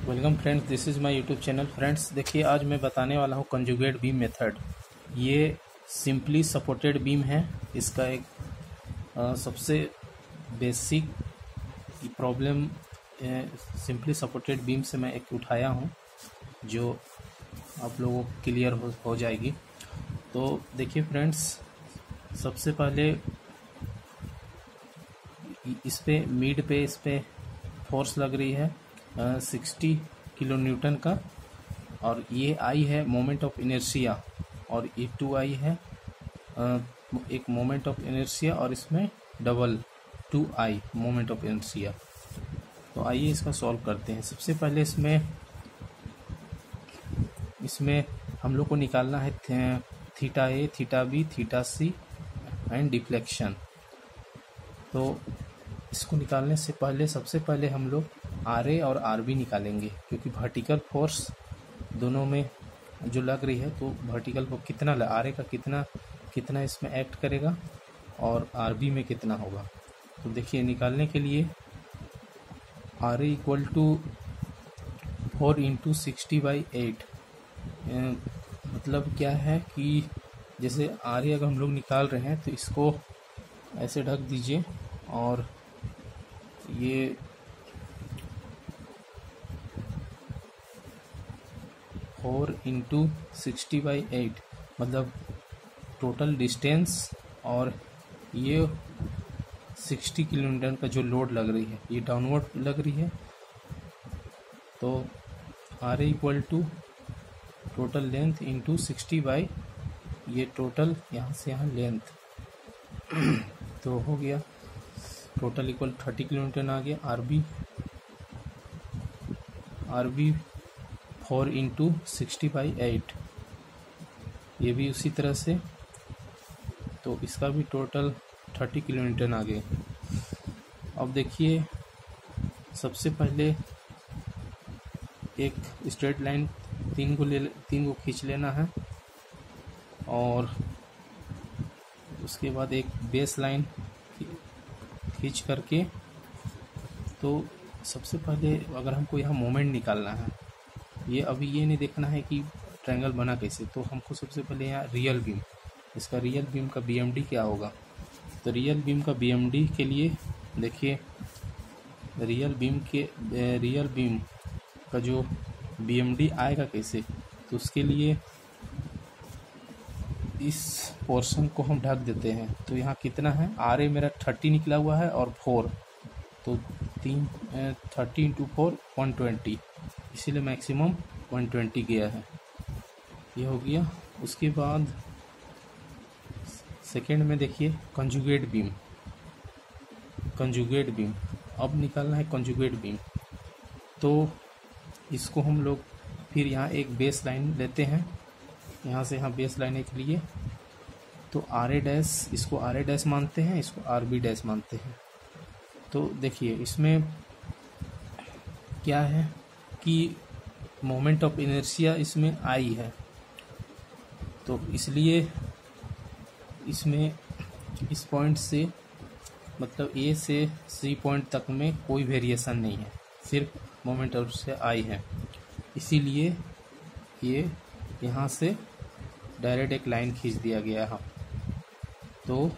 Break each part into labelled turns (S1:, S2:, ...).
S1: Welcome friends, this is my YouTube channel. Friends देखिए, आज मैं बताने वाला हूँ कंजुगेट बीम मेथड। ये सिंपली सपोर्टेड बीम है। इसका एक सबसे basic problem simply supported beam से मैं एक उठाया हूँ जो आप लोगों को क्लियर हो जाएगी। तो देखिए फ्रेंड्स, सबसे पहले इस पे मिड पे इस पे फोर्स लग रही है 60 किलो न्यूटन का, और ये आई है मोमेंट ऑफ इनर्शिया, और ये 2i है एक मोमेंट ऑफ इनर्शिया, और इसमें double 2i moment of inertia. तो आइए इसका सॉल्व करते हैं। सबसे पहले इसमें हम लोग को निकालना है theta A, theta B, theta C and deflection. तो इसको निकालने से पहले सबसे पहले हम लोग आर ए और आर बी निकालेंगे, क्योंकि वर्टिकल फोर्स दोनों में जो लग रही है, तो वर्टिकल फोर्स कितना आर ए का कितना इसमें एक्ट करेगा और आर बी में कितना होगा। तो देखिए, निकालने के लिए R A equal to 4 into 60/8। मतलब क्या है कि जैसे आर ए अगर हम लोग निकाल रहे हैं तो इसको ऐसे ढक दीजिए, और ये 4 इंटू 60/8 मतलब टोटल डिस्टेंस, और ये 60 किलोमीटर का जो लोड लग रही है ये डाउनवर्ड लग रही है। तो R equal to total length into 60 ये टोटल यहाँ से यहाँ लेंथ तो हो गया टोटल इक्वल 30 किलोमीटर आ गया। आर बी 4 इंटू 60/8, ये भी उसी तरह से, तो इसका भी टोटल 30 किलोमीटर आ गए। अब देखिए, सबसे पहले एक स्ट्रेट लाइन तीन को खींच लेना है, और उसके बाद एक बेस लाइन खींच करके, तो सबसे पहले अगर हमको यहाँ मोमेंट निकालना है, ये अभी ये नहीं देखना है कि ट्रायंगल बना कैसे, तो हमको सबसे पहले यहाँ रियल बीम, इसका रियल बीम का बीएमडी क्या होगा। तो रियल बीम का बीएमडी के लिए देखिए, रियल बीम का जो बीएमडी आएगा कैसे, तो उसके लिए इस पोर्शन को हम ढक देते हैं। तो यहाँ कितना है, आर ए मेरा 30 निकला हुआ है और 4, तो 30 इंटू 4 120, इसीलिए मैक्सिमम 120 गया है। ये हो गया। उसके बाद सेकेंड में देखिए कंजुगेट बीम अब निकालना है कंजुगेट बीम। तो इसको हम लोग फिर यहाँ एक बेस लाइन लेते हैं, यहाँ से यहाँ बेस लाइन एक लिए, तो आर ए डैश, इसको आर ए डैश मानते हैं, इसको आर बी डैश मानते हैं। तो देखिए, इसमें क्या है कि मोमेंट ऑफ इनर्शिया इसमें आई है, तो इसलिए इसमें इस पॉइंट से मतलब ए से सी पॉइंट तक में कोई वेरिएशन नहीं है, सिर्फ मोमेंट ऑफ इनर्शिया आई है। इसीलिए ये यहाँ से डायरेक्ट एक लाइन खींच दिया गया है। तो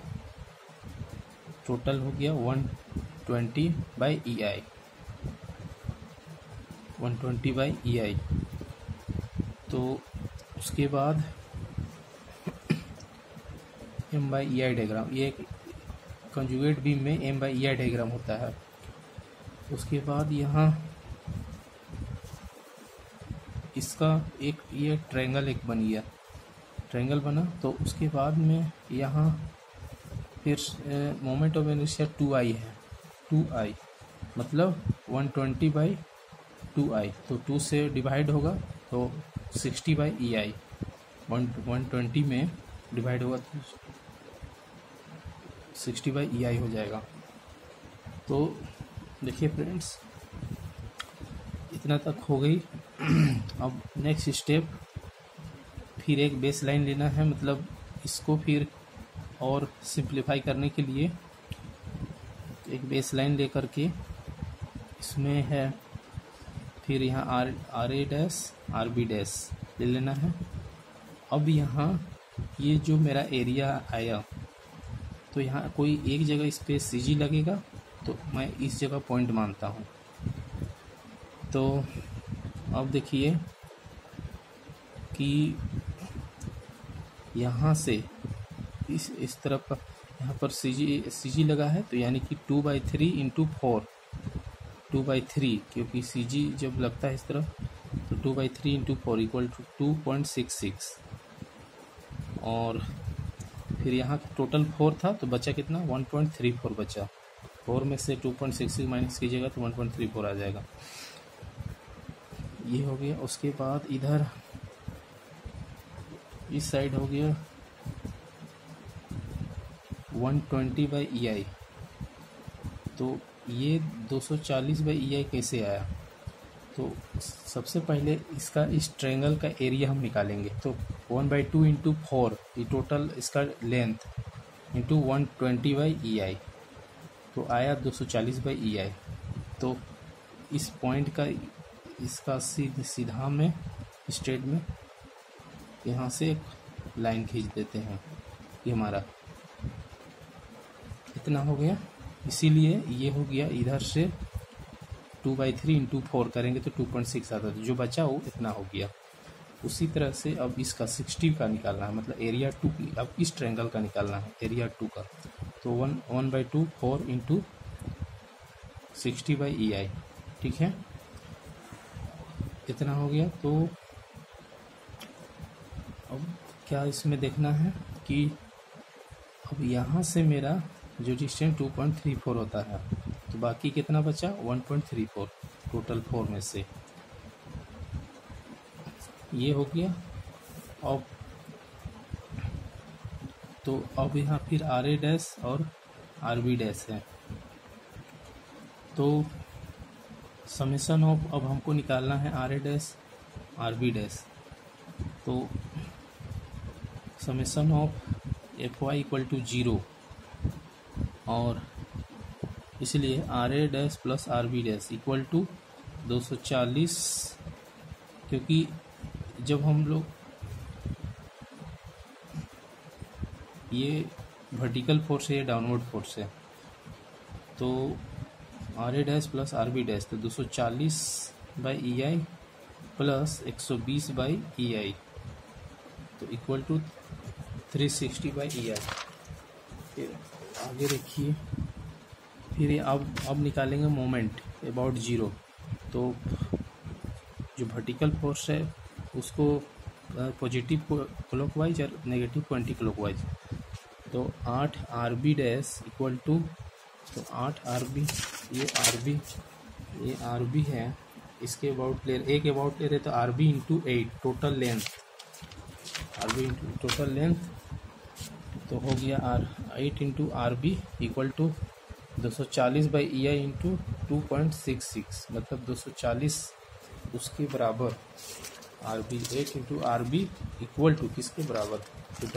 S1: टोटल हो गया 120/EI 120/EI। तो उसके बाद M/EI डायग्राम, ये कंजुगेट बीम में M/EI डायग्राम होता है। उसके बाद यहाँ इसका एक ये ट्रायंगल एक बन गया, ट्रायंगल बना। तो उसके बाद में यहाँ फिर मोमेंट ऑफ इनर्शिया 2i है, 2i मतलब 120/2i, तो 2 से डिवाइड होगा तो 60/EI 120 में डिवाइड होगा तो 60/EI हो जाएगा। तो देखिए फ्रेंड्स, इतना तक हो गई। अब नेक्स्ट स्टेप, फिर एक बेस लाइन लेना है, मतलब इसको फिर और सिंप्लीफाई करने के लिए एक बेस लाइन लेकर के इसमें है फिर यहाँ R A dash R B dash ले लेना है। अब यहाँ ये जो मेरा एरिया आया तो यहाँ कोई एक जगह इस पर सी जी लगेगा, तो मैं इस जगह पॉइंट मानता हूँ। तो अब देखिए कि यहाँ से इस तरफ का यहाँ पर सी जी लगा है, तो यानी कि 2/3 इंटू 4, 2/3, क्योंकि सी जी जब लगता है इस तरफ तो 2/3 इंटू 4 इक्वल टू 2.66। और फिर यहाँ टोटल 4 था तो बचा कितना, 1.34 बचा। 4 में से 2.66 माइनस कीजिएगा तो 1.34 आ जाएगा। ये हो गया। उसके बाद इधर इस साइड हो गया 120/EI। तो ये 240/EI कैसे आया, तो सबसे पहले इसका इस ट्रायंगल का एरिया हम निकालेंगे। तो 1/2 इंटू 4 ये टोटल इसका लेंथ इंटू 120/EI, तो आया 240/EI। तो इस पॉइंट का इसका सीधा में स्ट्रेट में यहाँ से एक लाइन खींच देते हैं। ये हमारा इतना हो गया। इसीलिए ये हो गया, इधर से 2/3 इंटू 4 करेंगे तो 2.6 आता था, जो बचा वो इतना हो गया। उसी तरह से अब इसका 60 का निकालना है, मतलब एरिया 2 की, अब इस ट्रायंगल का निकालना है एरिया 2 का। तो 1/2 4 इंटू 60/EI, ठीक है, इतना हो गया। तो अब क्या इसमें देखना है कि अब यहाँ से मेरा जो डिस्टेंस 2.34 होता है, तो बाकी कितना बचा, 1.34 टोटल 4 में से। ये हो गया। अब तो अब यहाँ फिर आर ए डैश और आर बी डैश है। तो समेशन ऑफ अब हमको निकालना है R A dash R B dash. तो summation of F Y equal to 0, और इसलिए R A dash plus R B dash equal to 240, क्योंकि जब हम लोग ये वर्टिकल फोर्स है, ये डाउनवर्ड फोर्स है, तो R A dash plus R B dash, तो 240/EI प्लस 120/EI, तो इक्वल टू 360/EI। फिर आगे देखिए, फिर अब निकालेंगे मोमेंट अबाउट 0। तो जो वर्टिकल फोर्स है उसको पॉजिटिव क्लॉकवाइज और नेगेटिव 20 क्लॉकवाइज। तो 8 R B dash equal to, तो 8 आर बी, ये आर बी है, इसके अबाउट ले, एक अबाउट ले रहे तो R B into 8 total length, R B into total length, तो हो गया 8 into R B equal to 240/EI into 2.66, मतलब 240 उसके बराबर। R B 8 into R B equal to किसके बराबर, तो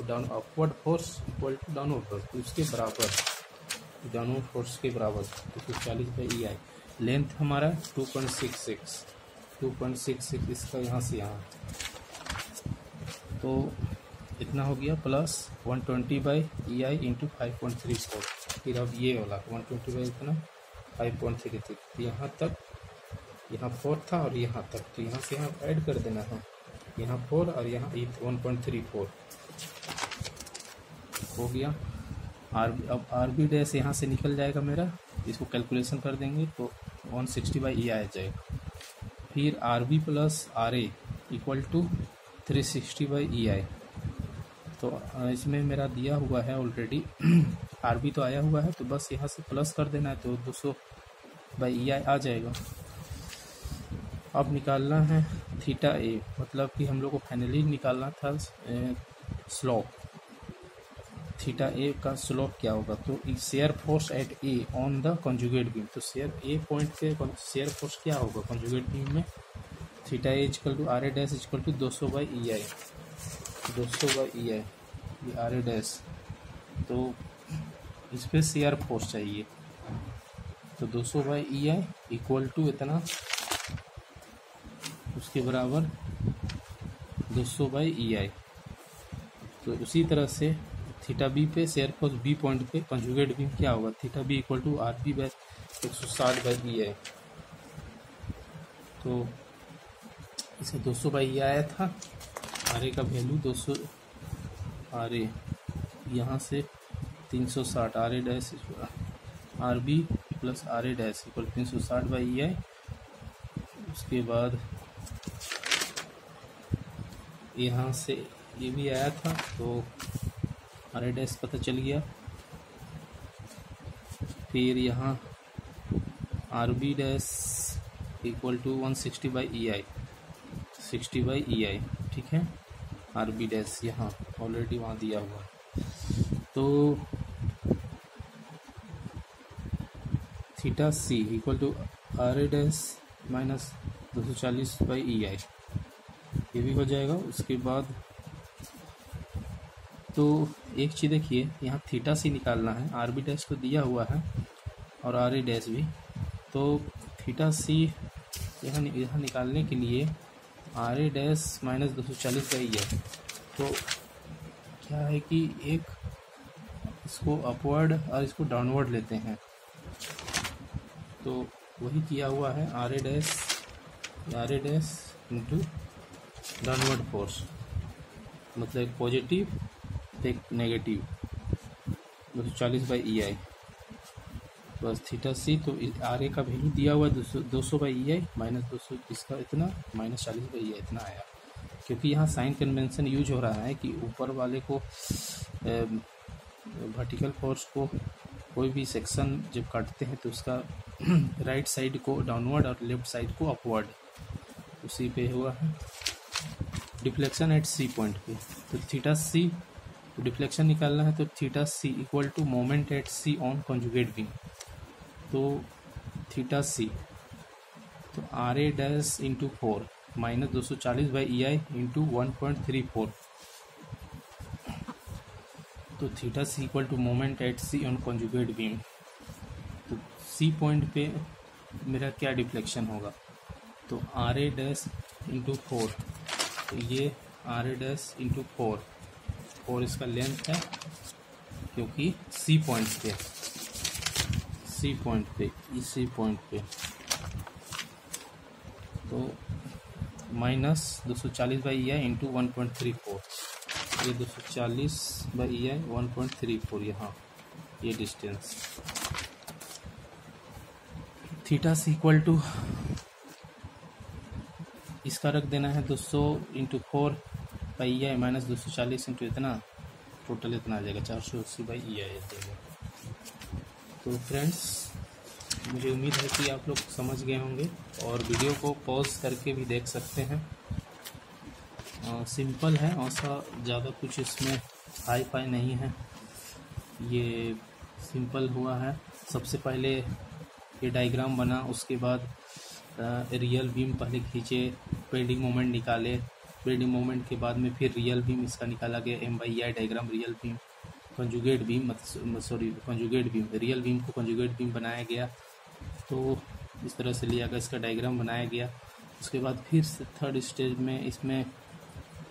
S1: down upward force equal to downward force, तो उसके बराबर, डाउनवर्ड फोर्स के बराबर 240/EI। लेंथ हमारा 2.66 इसका यहाँ से यहाँ, तो इतना हो गया, प्लस 120/EI इंटू 5.34। फिर अब ये वाला 120 इतना 5.33, यहाँ तक, यहाँ 4 था और यहाँ तक, तो यहाँ से यहाँ ऐड कर देना है, यहाँ 4 और यहाँ 1.34 हो गया। अब आर बी डैश यहाँ से निकल जाएगा मेरा, इसको कैलकुलेशन कर देंगे तो 160/EI आ जाएगा। फिर R B plus R A equal to 360/EI। तो इसमें मेरा दिया हुआ है ऑलरेडी, आर बी तो आया हुआ है, तो बस यहाँ से प्लस कर देना है, तो 200/EI आ जाएगा। अब निकालना है थीटा ए, मतलब कि हम लोग को फाइनली निकालना था स्लोप, थीटा ए का स्लोप क्या होगा। तो shear force at A on the conjugate beam, तो शेयर ए पॉइंट पे शेयर फोर्स क्या होगा कंजुगेट बीम में, theta A equal to R A dash equal to 200/EI, 200/EI ये आर ए डैश। तो इस पर शेयर फोर्स चाहिए, तो 200/EI इक्वल टू इतना उसके बराबर 200/EI। तो उसी तरह से थीटा बी पे शेयर फोर्स बी पॉइंट पे कंजुगेट बीम क्या होगा, theta B equal to RB/160/EI। तो इसे 200/EI आया था, RA का वैल्यू 200, RA यहाँ से 360, RA dash RB plus RA dash equal 360/EI। उसके बाद यहाँ से ये भी आया था, तो RA डैश पता चल गया। फिर यहाँ RB dash equal to 160/EI, 60/EI, ठीक है। RB डैश यहाँ ऑलरेडी वहाँ दिया हुआ है। तो theta C equal to RA dash minus 240/EI, ये भी हो जाएगा। उसके बाद तो एक चीज़ देखिए, यहाँ थीटा C निकालना है, RB डैश तो दिया हुआ है और RA डैश भी। तो थीटा C यहाँ निकालने के लिए RA डैश माइनस 240/EI, तो क्या है कि एक इसको अपवर्ड और इसको डाउनवर्ड लेते हैं, तो वही किया हुआ है। RA dash into downward force, मतलब एक पॉजिटिव एक नेगेटिव, 240/EI बस थीटा C। तो RA का वैल्यू दिया हुआ 200/EI माइनस 200, इसका इतना माइनस 40/EI इतना आया, क्योंकि यहाँ साइन कन्वेंशन यूज हो रहा है कि ऊपर वाले को वर्टिकल फोर्स को कोई भी सेक्शन जब काटते हैं तो उसका राइट साइड को डाउनवर्ड और लेफ्ट साइड को अपवर्ड, उसी पे हुआ है। डिफ्लेक्शन एट C पॉइंट पे, तो थीटा C डिफ्लेक्शन निकालना है, तो theta C equal to moment at C on conjugate beam. तो थीटा C तो RA dash into 4 minus 240/EI into 1.34, तो theta C equal to moment at C on conjugate beam. तो C point पे मेरा क्या डिफ्लेक्शन होगा, तो RA dash into 4, तो ये RA डैश इंटू 4 इसका लेंथ है, क्योंकि C पॉइंट पे तो माइनस 240/EI इंटू 1.34, ये 240/EI 1.34 यहाँ ये distance. Theta C equal to इसका रख देना है 200 इंटू 4/EI माइनस 240 इंटू इतना, टोटल इतना आ जाएगा 480/EI आ जाएगा। तो फ्रेंड्स, मुझे उम्मीद है कि आप लोग समझ गए होंगे, और वीडियो को पॉज करके भी देख सकते हैं। सिंपल है, ऐसा ज़्यादा कुछ इसमें हाई फाई नहीं है, ये सिंपल हुआ है। सबसे पहले ये डायग्राम बना, उसके बाद रियल बीम पहले खींचे, बेंडिंग मोमेंट निकाले, बेंडिंग मोमेंट के बाद में फिर रियल बीम इसका निकाला गया, M/EI diagram real beam, conjugate beam conjugate beam, real beam को कंजुगेट बीम बनाया गया, तो इस तरह से लिया गया, इसका डायग्राम बनाया गया। उसके बाद फिर थर्ड स्टेज में इसमें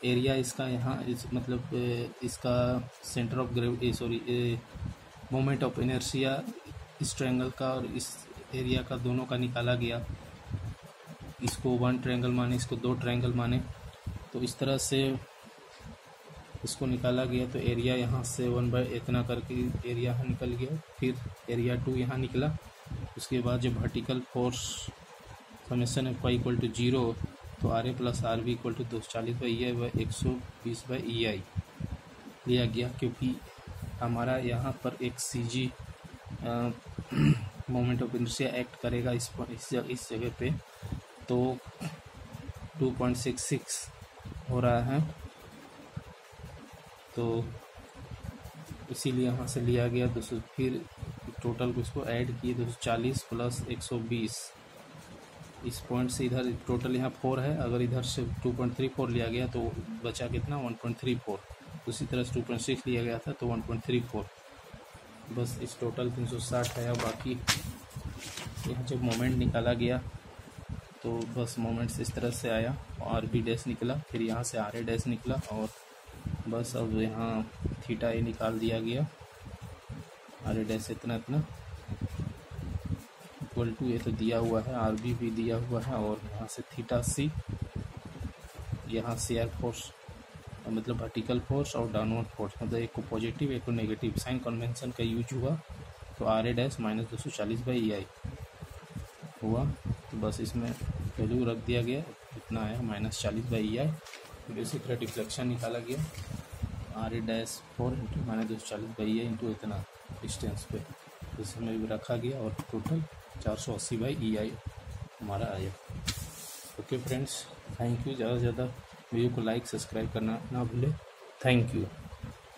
S1: एरिया इसका यहाँ मतलब इसका centre of gravity moment of inertia इस ट्रायंगल का और इस एरिया का दोनों का निकाला गया, इसको 1 ट्रायंगल माने, इसको 2 ट्रायंगल माने, तो इस तरह से इसको निकाला गया। तो एरिया यहाँ से 1/, इतना करके एरिया यहाँ निकल गया, फिर एरिया 2 यहाँ निकला। उसके बाद जब vertical force summation Fy equal to 0, तो RA plus RB equal to 240/EI व 120/EI लिया गया, क्योंकि हमारा यहाँ पर एक CG moment of inertia act करेगा इस जगह पे, तो 2.66 हो रहा है, तो इसीलिए यहाँ से लिया गया 200, फिर टोटल को इसको ऐड किए 240 प्लस 120, इस पॉइंट से इधर टोटल यहाँ 4 है, अगर इधर से 2.34 लिया गया तो बचा कितना 1.34, उसी तरह से 2.6 लिया गया था तो 1.34, बस इस टोटल 360 है। और बाकी यहाँ जब मोमेंट निकाला गया तो बस मोमेंट्स इस तरह से आया, आर बी डैश निकला, फिर यहाँ से आर ए डैश निकला, और बस अब यहाँ थीटा ए निकाल दिया गया। आर ए डैश इतना इतना इक्वल टू, ये तो दिया हुआ है, आर बी भी दिया हुआ है, और यहाँ से थीटा सी, यहाँ शेयर फोर्स मतलब वर्टिकल फोर्स और डाउनवर्ड फोर्स, मतलब एक को पॉजिटिव एक को नेगेटिव, साइन कन्वेंशन का यूज हुआ, तो आर ए डैश -240/EI हुआ। तो बस इसमें वैल्यू रख दिया गया, कितना आया -40/EI। फिर इसी तरह डिफ्लेक्शन निकाला गया, R A dash 4 × -240/EI into इतना डिस्टेंस पे, इसमें भी रखा गया, और टोटल 480/EI हमारा आया। Okay friends, thank you. ज़्यादा से ज़्यादा वीडियो को लाइक सब्सक्राइब करना ना भूलें। Thank you.